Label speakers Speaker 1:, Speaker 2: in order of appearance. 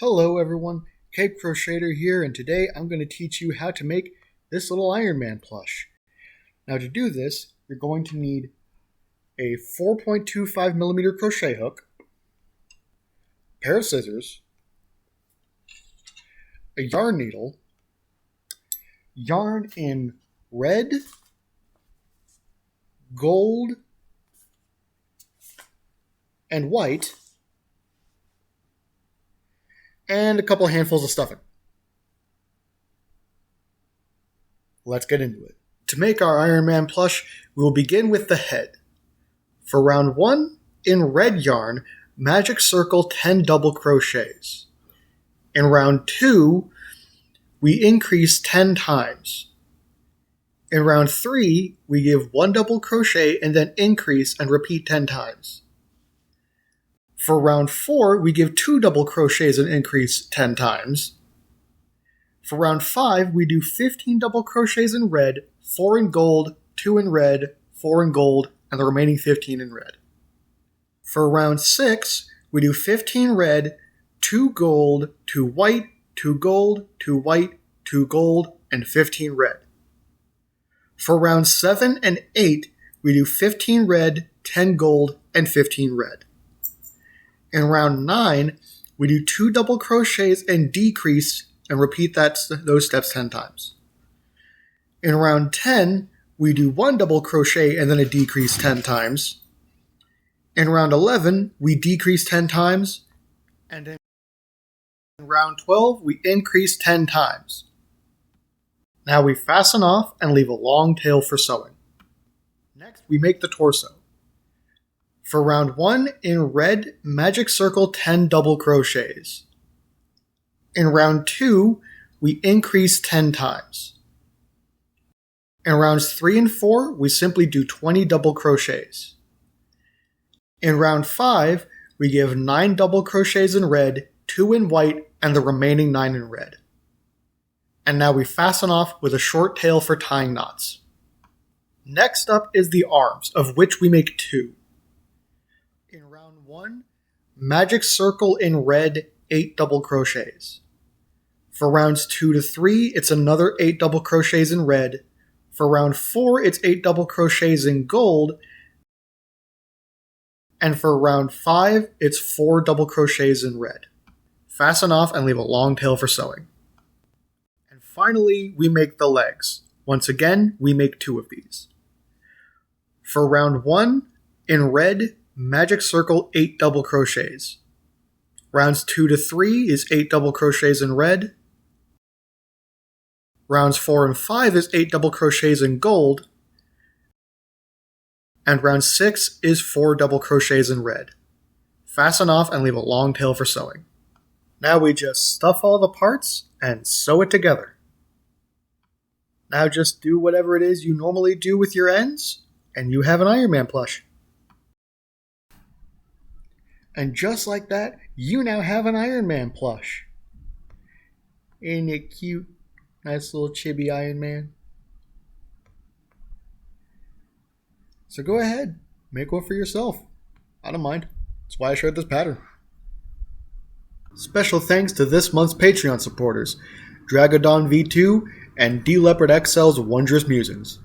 Speaker 1: Hello everyone, Crochetder here, and today I'm going to teach you how to make this little Iron Man plush. Now to do this, you're going to need a 4.25mm crochet hook, a pair of scissors, a yarn needle, yarn in red, gold, and white, and a couple handfuls of stuffing. Let's get into it. To make our Iron Man plush, we will begin with the head. For round 1, in red yarn, magic circle 10 double crochets. In round 2, we increase 10 times. In round 3, we give 1 double crochet and then increase and repeat 10 times. For round 4, we give 2 double crochets and increase 10 times. For round 5, we do 15 double crochets in red, 4 in gold, 2 in red, 4 in gold, and the remaining 15 in red. For round 6, we do 15 red, 2 gold, 2 white, 2 gold, 2 white, 2 gold, and 15 red. For round 7 and 8, we do 15 red, 10 gold, and 15 red. In round 9, we do 2 double crochets and decrease and repeat those steps 10 times. In round 10, we do 1 double crochet and then a decrease 10 times. In round 11, we decrease 10 times. And in round 12, we increase 10 times. Now we fasten off and leave a long tail for sewing. Next, we make the torso. For round 1, in red, magic circle 10 double crochets. In round 2, we increase 10 times. In rounds 3 and 4, we simply do 20 double crochets. In round 5, we give 9 double crochets in red, 2 in white, and the remaining 9 in red. And now we fasten off with a short tail for tying knots. Next up is the arms, of which we make 2. In round 1, magic circle in red, 8 double crochets. For rounds 2 to 3, it's another 8 double crochets in red. For round 4, it's 8 double crochets in gold. And for round 5, it's 4 double crochets in red. Fasten off and leave a long tail for sewing. And finally, we make the legs. Once again, we make 2 of these. For round 1, in red, magic circle 8 double crochets. Rounds 2 to 3 is 8 double crochets in red. Rounds 4 and 5 is 8 double crochets in gold. And round 6 is 4 double crochets in red. Fasten off and leave a long tail for sewing. Now we just stuff all the parts and sew it together. Now just do whatever it is you normally do with your ends, and you have an Iron Man plush. And just like that, you now have an Iron Man plush. Ain't it cute? Nice little chibi Iron Man. So go ahead, make one for yourself. I don't mind. That's why I shared this pattern. Special thanks to this month's Patreon supporters, Dragodon V2 and D Leopard XL's Wondrous Musings.